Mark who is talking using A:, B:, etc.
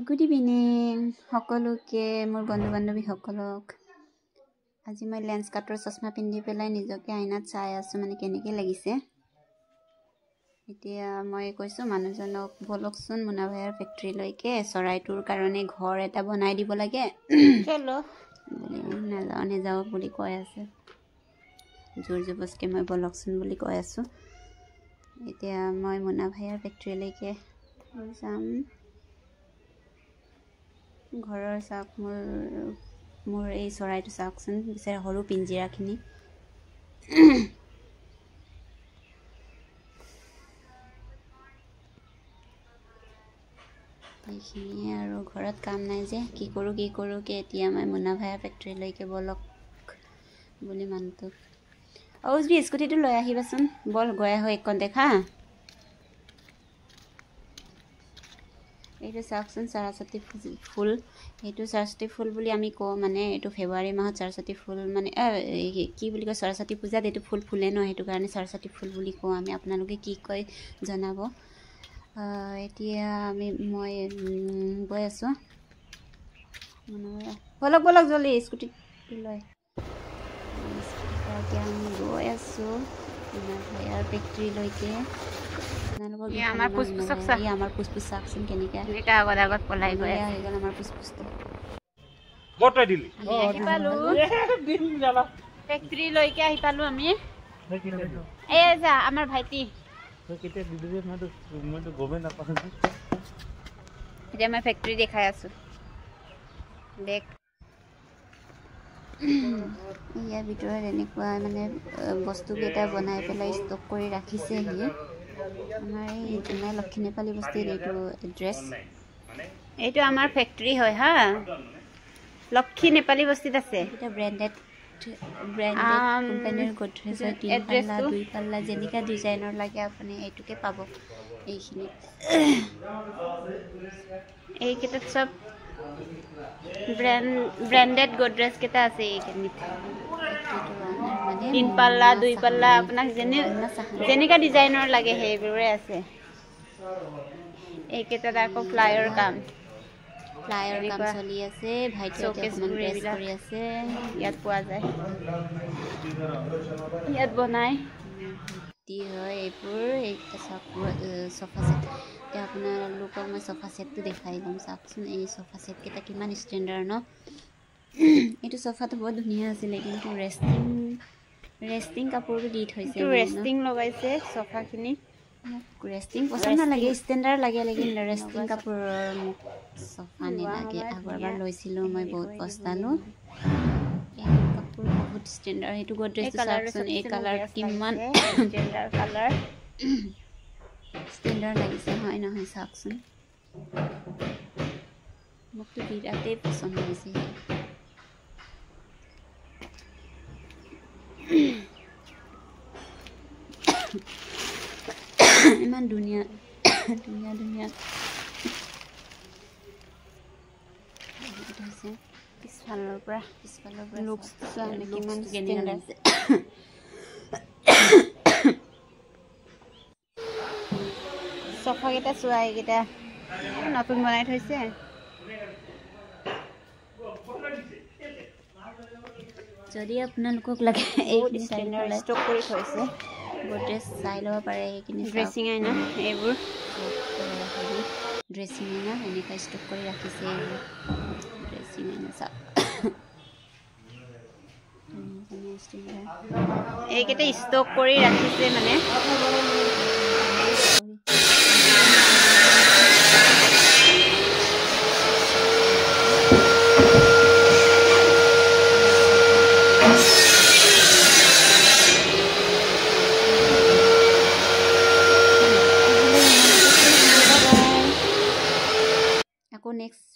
A: good evening সকলোকে মোৰ বন্ধু বান্ধৱীসকলক আজি মই লেন্স কাটৰ চশমা পিন্ধি পেলাই নিজকে আইনাত চাই আছো মানে কেনেকৈ লাগিছে এতিয়া মই কৈছো মানুহজনক বলকচোন মুনাভাইৰ ফেক্টৰীলৈকে চৰাইটোৰ কাৰণে ঘৰ এটা বনাই দিব লাগে চলো নাযাও বুলি কৈ আছে জোৰ জবৰদস্তি মই বলকচোন বুলি কৈ আছো এতিয়া মই মুনাভাইৰ ফেক্টৰীলৈকে যাম ঘৰৰ চাওক মোৰ এই চৰাইটো চাওকচোন বিচাৰে সৰু পিঞ্জিৰাখিনি এইখিনিয়ে আৰু ঘৰত কাম নাই যে কি কৰোঁ কে এতিয়া মই মুনাভাইৰ ফেক্টৰীলৈকে বলক বুলি মানুহটোক অউজবি স্কুটিটো লৈ আহিবাচোন বল গৈ আহো একণ দেখা এইটো চাওকচোন সৰস্বতী ফুল এইটো সৰস্বতী ফুল বুলি আমি কওঁ মানে এইটো ফেব্ৰুৱাৰী মাহত সৰস্বতী ফুল মানে কি বুলি কয় সৰস্বতী পূজাত এইটো ফুল ফুলে ন সেইটো কাৰণে সৰস্বতী ফুল বুলি কওঁ আমি আপোনালোকে কি কয় জনাব এতিয়া মই গৈ আছোঁ বলক জলদি স্কুটিটো লৈ এতিয়া আমি গৈ আছোঁ মুনাভাইৰ ফেক্টৰীলৈকে আমাৰ পুষ্পুচ চাওকচোন কেনেকৈ আগত পলাই গৈ আহি গ'ল আমাৰ পুষ্পুচটো ফেক্টৰীলৈকে আহি পালোঁ আমি এই যা আমাৰ ভাইটি এতিয়া মই ফেক্টৰী দেখাই আছোঁ দেখ ইয়াৰ ভিতৰত এনেকুৱা মানে বস্তুকেইটা বনাই পেলাই ষ্টক কৰি ৰাখিছেহি আমাৰ এই জোনাই লক্ষী নেপালী বস্তিৰ এইটো এড্ৰেছ এইটো আমাৰ ফেক্টৰী হয় হা লক্ষী নেপালী বস্তিত আছে এটা ব্ৰেণ্ডেড কোম্পানীৰ গডৰেজৰ 3 পাল্লা 2 পাল্লা যেনেকুৱা ডিজাইনৰ লাগে আপুনি এইটোকে পাব এইখিনি এইকেইটাত চব ব্ৰেণ্ডেড গডৰেজ কেইটা আছে এইখিনিত 3 পাল্লা 2 পাল্লা আপোনাক যেনেকুৱা ডিজাইনৰ লাগে সেইবোৰে আছে এইকেইটাত আকৌ ফ্লাইৰ কাম চলি আছে ভাইটিহঁতে অকণমান প্ৰেছ কৰি আছে ইয়াত পোৱা যায় ইয়াত বনাই কি হয় এইবোৰ চফা ছেট এতিয়া আপোনালোকক মই চফা ছেটটো দেখাই ল'ম চাওকচোন এই চফা ছেটকেইটা কিমান ষ্টেণ্ডাৰ্ড ন এইটো চফাটো বহুত ধুনীয়া আছিলে কিন্তু ৰেষ্টিং কাপোৰটো দি থৈছে ৰেষ্টিং লগাইছে চফাখিনি ৰেষ্টিং পচন্দ নালাগে ষ্টেণ্ডাৰ্ড লাগে লেকিন ৰেষ্টিং কাপোৰৰ মোক চফা নালাগে আগৰবাৰ লৈছিলোঁ মই বহুত পস্তালোঁ এই কাপোৰ বহুত ষ্টেণ্ডাৰ্ড সেইটো গডৰেজটো চাওকচোন এই কালাৰ কিমান ষ্টেণ্ডাৰ্ড লাগিছে হয় নহয় চাওকচোন মোকতো বিৰাটেই পচন্দ হৈছে ইমান ধুনীয়া পিছফালৰ পৰা কিমান ষ্টেণ্ডাৰ্ড আছে চফাকেইটা চোৱা এইকেইটা নতুন বনাই থৈছে যদি আপোনালোকক লাগে এইখিনি ষ্টক কৰি থৈছে গডৰেজ চাই ল'ব পাৰে এইখিনি ড্ৰেছিং আইনা এইবোৰ ড্ৰেছিং আইনা এনেকৈ ষ্টক কৰি ৰাখিছে এইবোৰ ড্ৰেছিং আইনা চাওক এইকেইটা ষ্টক কৰি ৰাখিছে মানে আকৌ নেক্সট